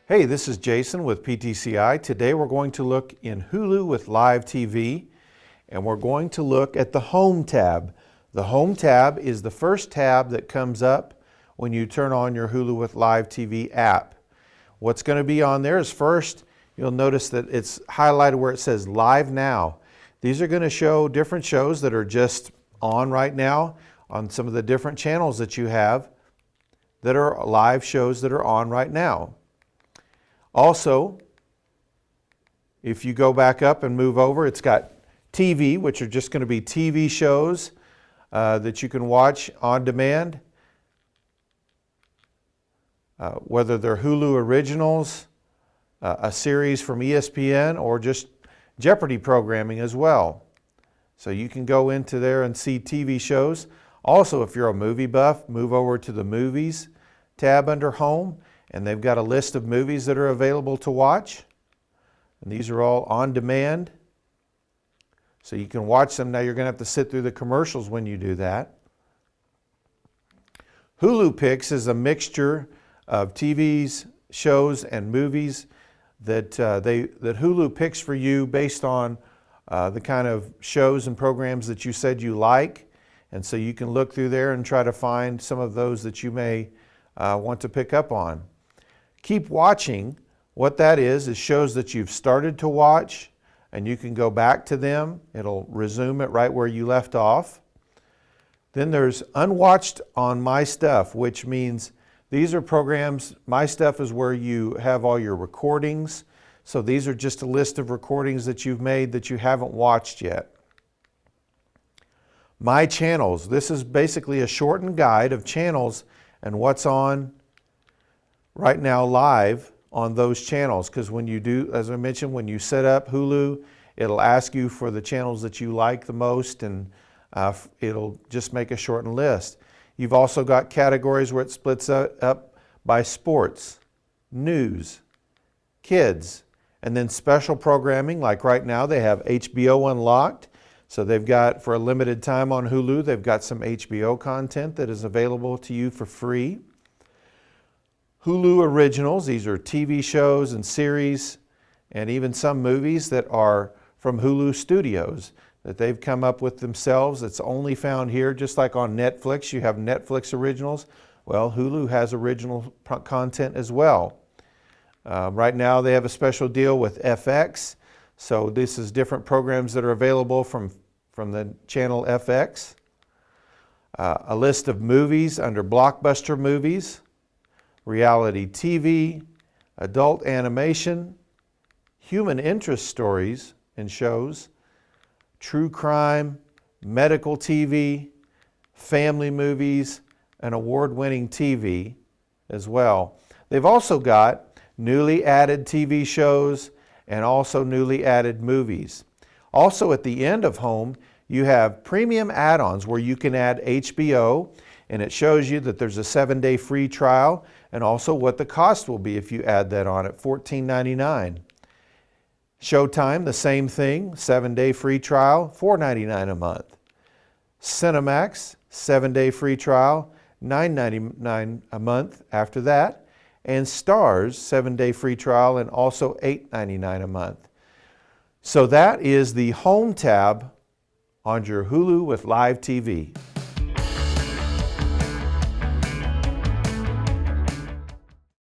Hey, this is Jason with PTCI. Today we're going to look in Hulu with Live TV, and we're going to look at the Home tab. The Home tab is the first tab that comes up when you turn on your Hulu with Live TV app. What's going to be on there is first, you'll notice that it's highlighted where it says Live Now. These are going to show different shows that are just on right now on some of the different channels that you have that are live shows that are on right now. Also, if you go back up and move over, it's got TV, which are just going to be TV shows that you can watch on demand, whether they're Hulu Originals, a series from ESPN, or just Jeopardy programming as well. So you can go into there and see TV shows. Also, if you're a movie buff, move over to the Movies tab under Home, and they've got a list of movies that are available to watch. And these are all on demand. So you can watch them. Now you're going to have to sit through the commercials when you do that. Hulu Picks is a mixture of TVs, shows, and movies that Hulu picks for you based on the kind of shows and programs that you said you like. And so you can look through there and try to find some of those that you may want to pick up on. Keep watching. What that is shows that you've started to watch, and you can go back to them. It'll resume it right where you left off. Then there's Unwatched on My Stuff, which means these are programs. My Stuff is where you have all your recordings. So these are just a list of recordings that you've made that you haven't watched yet. My Channels. This is basically a shortened guide of channels and what's on right now live on those channels, because when you do, as I mentioned, when you set up Hulu, it'll ask you for the channels that you like the most, and it'll just make a shortened list. You've also got categories where it splits up by sports, news, kids, and then special programming. Like right now they have HBO Unlocked, so they've got, for a limited time on Hulu, they've got some HBO content that is available to you for free. Hulu Originals, these are TV shows and series and even some movies that are from Hulu Studios that they've come up with themselves. It's only found here, just like on Netflix. You have Netflix Originals. Well, Hulu has original content as well. Right now they have a special deal with FX. So this is different programs that are available from the channel FX. A list of movies under Blockbuster Movies. Reality TV, adult animation, human interest stories and shows, true crime, medical TV, family movies, and award-winning TV as well. They've also got newly added TV shows and also newly added movies. Also at the end of Home, you have premium add-ons where you can add HBO, and it shows you that there's a 7-day free trial and also what the cost will be if you add that on at $14.99. Showtime, the same thing, 7-day free trial, $4.99 a month. Cinemax, 7-day free trial, $9.99 a month after that. And Starz, 7-day free trial and also $8.99 a month. So that is the Home tab on your Hulu with Live TV.